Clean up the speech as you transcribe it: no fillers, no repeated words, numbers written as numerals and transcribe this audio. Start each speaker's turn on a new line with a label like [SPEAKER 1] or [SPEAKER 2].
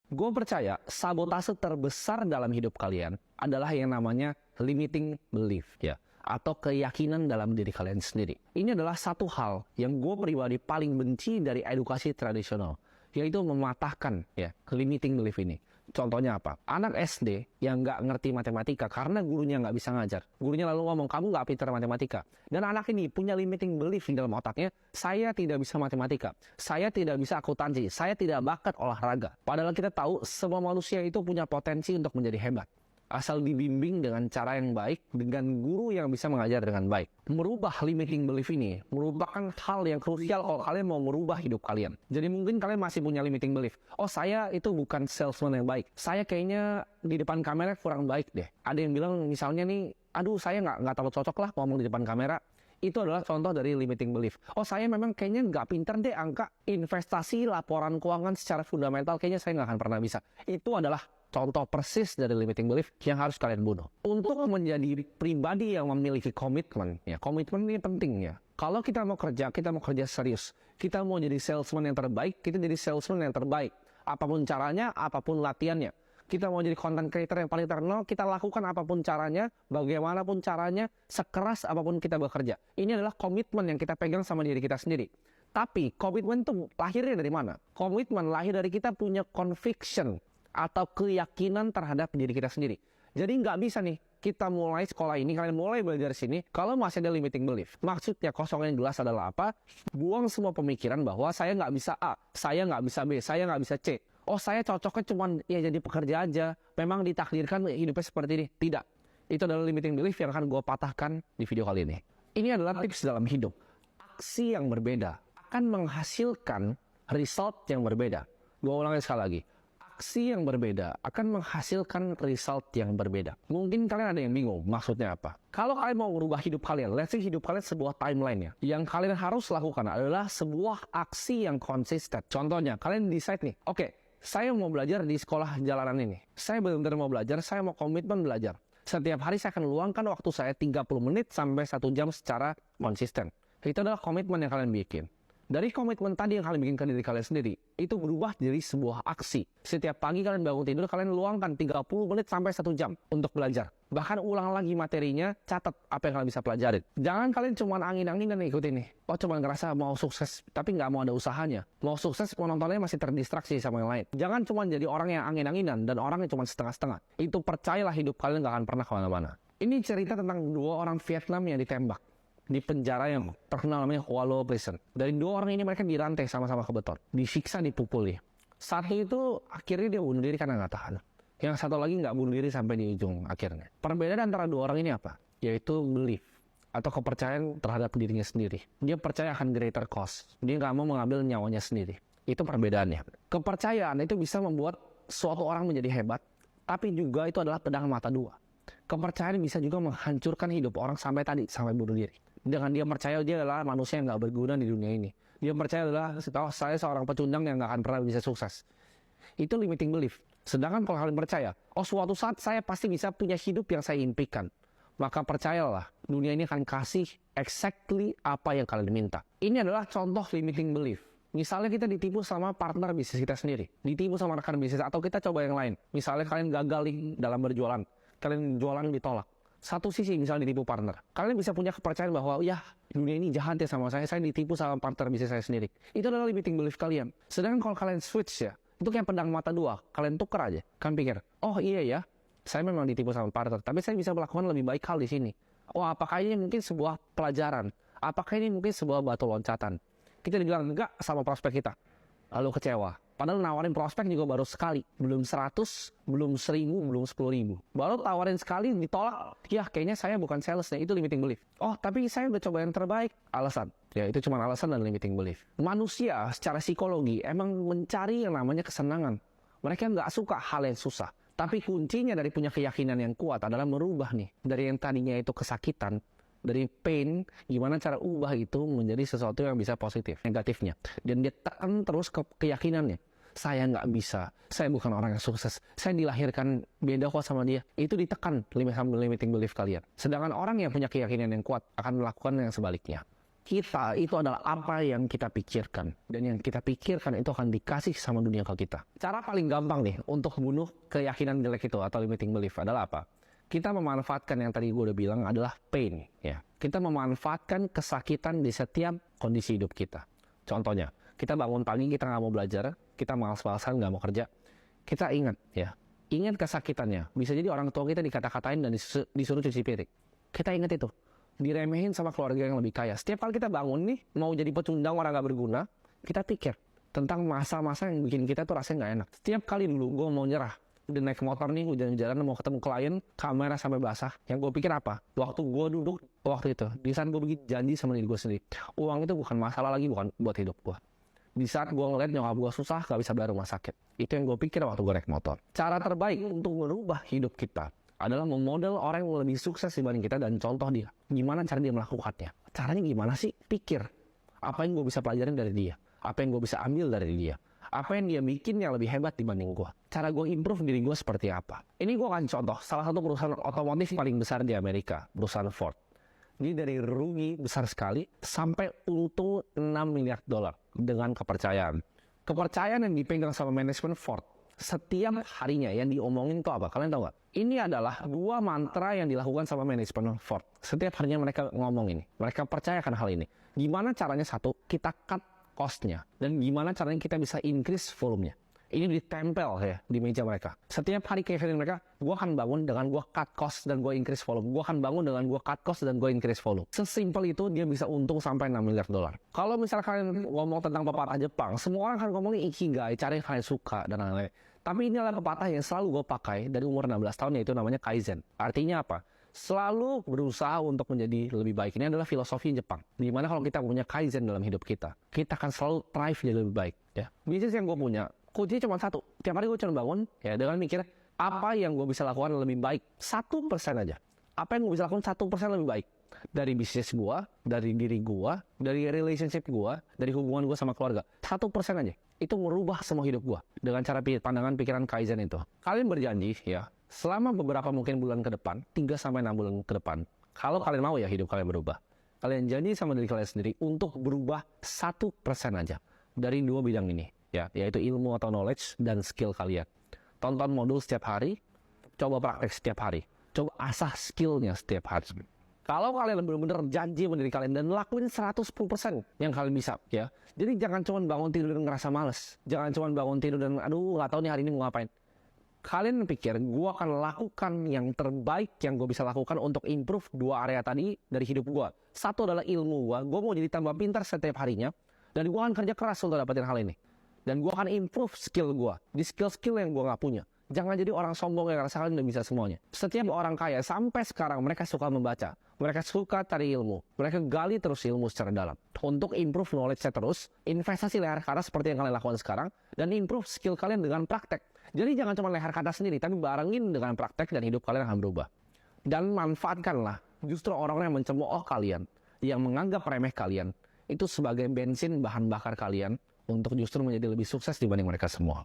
[SPEAKER 1] Gue percaya sabotase terbesar dalam hidup kalian adalah yang namanya limiting belief, ya, atau keyakinan dalam diri kalian sendiri. Ini adalah satu hal yang gue pribadi paling benci dari edukasi tradisional, yaitu mematahkan ya limiting belief ini. Contohnya apa? Anak SD yang nggak ngerti matematika karena gurunya nggak bisa ngajar. Gurunya lalu ngomong, kamu nggak pintar matematika. Dan anak ini punya limiting belief di dalam otaknya, saya tidak bisa matematika, saya tidak bisa akuntansi, saya tidak bakat olahraga. Padahal kita tahu semua manusia itu punya potensi untuk menjadi hebat. Asal dibimbing dengan cara yang baik, dengan guru yang bisa mengajar dengan baik. Merubah limiting belief ini merupakan hal yang krusial kalau kalian mau merubah hidup kalian. Jadi mungkin kalian masih punya limiting belief. Oh, saya itu bukan salesman yang baik. Saya kayaknya di depan kamera kurang baik deh. Ada yang bilang misalnya nih, aduh saya nggak terlalu cocok lah ngomong di depan kamera. Itu adalah contoh dari limiting belief. Oh, saya memang kayaknya nggak pinter deh angka investasi, laporan keuangan secara fundamental. Kayaknya saya nggak akan pernah bisa. Itu adalah contoh persis dari limiting belief yang harus kalian bunuh. Untuk menjadi pribadi yang memiliki komitmen, ya komitmen ini penting ya. Kalau kita mau kerja serius. Kita mau jadi salesman yang terbaik, kita jadi salesman yang terbaik. Apapun caranya, apapun latihannya. Kita mau jadi content creator yang paling terkenal, kita lakukan apapun caranya, bagaimanapun caranya, sekeras apapun kita bekerja. Ini adalah komitmen yang kita pegang sama diri kita sendiri. Tapi komitmen itu lahirnya dari mana? Komitmen lahir dari kita punya conviction atau keyakinan terhadap diri kita sendiri. Jadi nggak bisa nih, kita mulai sekolah ini, kalian mulai belajar sini, kalau masih ada limiting belief. Maksudnya kosongin gelas adalah apa? Buang semua pemikiran bahwa saya nggak bisa A, saya nggak bisa B, saya nggak bisa C. Oh, saya cocoknya cuma ya jadi pekerja aja. Memang ditakdirkan hidupnya seperti ini. Tidak. Itu adalah limiting belief yang akan gue patahkan di video kali ini. Ini adalah tips dalam hidup. Aksi yang berbeda akan menghasilkan result yang berbeda. Gue ulangi sekali lagi. Aksi yang berbeda akan menghasilkan result yang berbeda. Mungkin kalian ada yang bingung, maksudnya apa? Kalau kalian mau merubah hidup kalian, let's say hidup kalian sebuah timeline ya. Yang kalian harus lakukan adalah sebuah aksi yang konsisten. Contohnya, kalian decide nih, oke, saya mau belajar di sekolah jalanan ini. Saya benar-benar mau belajar, saya mau komitmen belajar. Setiap hari saya akan luangkan waktu saya 30 menit sampai 1 jam secara konsisten. Itu adalah komitmen yang kalian bikin. Dari komitmen tadi yang kalian bikin ke diri kalian sendiri, itu berubah jadi sebuah aksi. Setiap pagi kalian bangun tidur, kalian luangkan 30 menit sampai 1 jam untuk belajar. Bahkan ulang lagi materinya, catat apa yang kalian bisa pelajarin. Jangan kalian cuma angin-anginan ikutin nih. Oh, cuma ngerasa mau sukses, tapi nggak mau ada usahanya. Mau sukses, penontonnya masih terdistraksi sama yang lain. Jangan cuma jadi orang yang angin-anginan dan orang yang cuma setengah-setengah. Itu percayalah hidup kalian nggak akan pernah kemana-mana. Ini cerita tentang 2 orang Vietnam yang ditembak di penjara yang terkenal namanya Hoa Lo Prison. Dari 2 orang ini mereka dirantai sama-sama ke beton, disiksa, dipukuli. Satu itu akhirnya dia bunuh diri karena nggak tahan. Yang satu lagi nggak bunuh diri sampai di ujung akhirnya. Perbedaan antara 2 orang ini apa? Yaitu belief atau kepercayaan terhadap dirinya sendiri. Dia percaya akan greater cause. Dia nggak mau mengambil nyawanya sendiri. Itu perbedaannya. Kepercayaan itu bisa membuat suatu orang menjadi hebat, tapi juga itu adalah pedang mata 2. Kepercayaan bisa juga menghancurkan hidup orang sampai bunuh diri. Dengan dia percaya dia adalah manusia yang nggak berguna di dunia ini. Dia percaya adalah, saya seorang pecundang yang nggak akan pernah bisa sukses. Itu limiting belief. Sedangkan kalau kalian percaya, suatu saat saya pasti bisa punya hidup yang saya impikan. Maka percayalah, dunia ini akan kasih exactly apa yang kalian minta. Ini adalah contoh limiting belief. Misalnya kita ditipu sama partner bisnis kita sendiri. Ditipu sama rekan bisnis, atau kita coba yang lain. Misalnya kalian gagal dalam berjualan. Kalian jualan ditolak. Satu sisi misalnya ditipu partner. Kalian bisa punya kepercayaan bahwa ya dunia ini jahat ya sama saya ditipu sama partner bisnis saya sendiri. Itu adalah limiting belief kalian. Sedangkan kalau kalian switch ya, itu kayak pedang mata 2. Kalian tuker aja. Kalian pikir, oh iya ya, saya memang ditipu sama partner, tapi saya bisa melakukan lebih baik hal di sini. Oh, apakah ini mungkin sebuah pelajaran? Apakah ini mungkin sebuah batu loncatan? Kita dibilang enggak sama prospek kita. Lalu kecewa. Padahal nawarin prospek juga baru sekali. Belum 100, belum 1000, belum 10.000. Baru tawarin sekali, ditolak. Ya, kayaknya saya bukan salesnya. Itu limiting belief. Oh, tapi saya udah coba yang terbaik. Alasan. Ya, itu cuma alasan dan limiting belief. Manusia secara psikologi emang mencari yang namanya kesenangan. Mereka nggak suka hal yang susah. Tapi kuncinya dari punya keyakinan yang kuat adalah merubah nih. Dari yang tadinya itu kesakitan, dari pain, gimana cara ubah itu menjadi sesuatu yang bisa positif, negatifnya. Dan dia tekan terus ke keyakinannya. Saya nggak bisa, saya bukan orang yang sukses, saya dilahirkan beda kok sama dia. Itu ditekan limiting belief kalian. Sedangkan orang yang punya keyakinan yang kuat akan melakukan yang sebaliknya. Kita itu adalah apa yang kita pikirkan. Dan yang kita pikirkan itu akan dikasih sama dunia ke kita. Cara paling gampang nih untuk bunuh keyakinan jelek itu atau limiting belief adalah apa? Kita memanfaatkan yang tadi gue udah bilang adalah pain. Ya. Kita memanfaatkan kesakitan di setiap kondisi hidup kita. Contohnya, kita bangun pagi, kita nggak mau belajar, kita malas-malasan, nggak mau kerja. Kita ingat ya, ingat kesakitannya. Bisa jadi orang tua kita dikata-katain dan disuruh cuci piring. Kita ingat itu. Diremehin sama keluarga yang lebih kaya. Setiap kali kita bangun nih, mau jadi pecundang orang gak berguna, kita pikir tentang masa-masa yang bikin kita tuh rasanya gak enak. Setiap kali dulu gue mau nyerah, udah naik motor nih, hujan-hujanan mau ketemu klien, kamera sampai basah. Yang gue pikir apa? Waktu gue duduk, waktu itu, di saat gue bikin janji sama diri gue sendiri, uang itu bukan masalah lagi, bukan buat hidup gue. Di saat gue ngeliat nyokap gue susah, gak bisa bayar rumah sakit. Itu yang gue pikir waktu gue naik motor. Cara terbaik untuk merubah hidup kita adalah memodel orang yang lebih sukses dibanding kita dan contoh dia. Gimana cara dia melakukannya? Caranya gimana sih? Pikir. Apa yang gue bisa pelajarin dari dia? Apa yang gue bisa ambil dari dia? Apa yang dia bikin yang lebih hebat dibanding gue? Cara gue improve diri gue seperti apa? Ini gue akan contoh salah satu perusahaan otomotif paling besar di Amerika, perusahaan Ford. Ini dari rugi besar sekali sampai untung $6 miliar dengan kepercayaan. Kepercayaan yang dipegang sama manajemen Ford. Setiap harinya yang diomongin itu apa? Kalian tahu nggak? Ini adalah 2 mantra yang dilakukan sama manajemen Ford. Setiap harinya mereka ngomong ini. Mereka percayakan hal ini. Gimana caranya? Satu, kita cut cost-nya. Dan gimana caranya kita bisa increase volume-nya. Ini ditempel ya di meja mereka. Setiap hari keyakinan mereka, gue akan bangun dengan gue cut cost dan gue increase volume. Gue akan bangun dengan gue cut cost dan gue increase volume. Sesimpel itu dia bisa untung sampai $6 miliar. Kalau misalkan ngomong tentang pepatah Jepang, semua orang akan ngomongin ikigai, cari yang kalian suka dan lain-lain. Tapi ini adalah pepatah yang selalu gue pakai dari umur 16 tahun, yaitu namanya Kaizen. Artinya apa? Selalu berusaha untuk menjadi lebih baik. Ini adalah filosofi Jepang. Dimana kalau kita punya Kaizen dalam hidup kita akan selalu thrive jadi lebih baik. Ya. Bisnis yang gue punya, kuncinya cuma satu. Tiap hari gue cuma bangun, ya dengan mikir, apa yang gue bisa lakukan lebih baik? 1% aja. Apa yang gue bisa lakukan 1% lebih baik? Dari bisnis gue, dari diri gue, dari relationship gue, dari hubungan gue sama keluarga. 1% aja. Itu merubah semua hidup gue. Dengan cara pandangan pikiran Kaizen itu. Kalian berjanji ya, selama beberapa mungkin bulan ke depan, 3-6 bulan ke depan, kalau kalian mau ya hidup kalian berubah. Kalian janji sama diri kalian sendiri untuk berubah 1% aja. Dari 2 bidang ini. Ya, yaitu ilmu atau knowledge dan skill kalian. Tonton modul setiap hari, coba praktek setiap hari. Coba asah skillnya setiap hari. Kalau kalian benar-benar janji sama diri kalian dan lakuin 110% yang kalian bisa, ya. Jadi jangan cuma bangun tidur dan ngerasa males. Jangan cuma bangun tidur dan aduh nggak tahu nih hari ini mau ngapain. Kalian pikir, gue akan lakukan yang terbaik yang gue bisa lakukan untuk improve 2 area tadi dari hidup gue. Satu adalah ilmu gue mau jadi tambah pintar setiap harinya. Dan gue akan kerja keras untuk dapetin hal ini. Dan gue akan improve skill gue. Di skill-skill yang gue nggak punya. Jangan jadi orang sombong yang ngerasa kalian udah bisa semuanya. Setiap orang kaya sampai sekarang mereka suka membaca. Mereka suka cari ilmu. Mereka gali terus ilmu secara dalam. Untuk improve knowledge-nya terus, investasi leher kata seperti yang kalian lakukan sekarang. Dan improve skill kalian dengan praktek. Jadi jangan cuma leher kata sendiri, tapi barengin dengan praktek dan hidup kalian akan berubah. Dan manfaatkanlah justru orang-orang yang mencemooh kalian, yang menganggap remeh kalian, itu sebagai bensin bahan bakar kalian untuk justru menjadi lebih sukses dibanding mereka semua.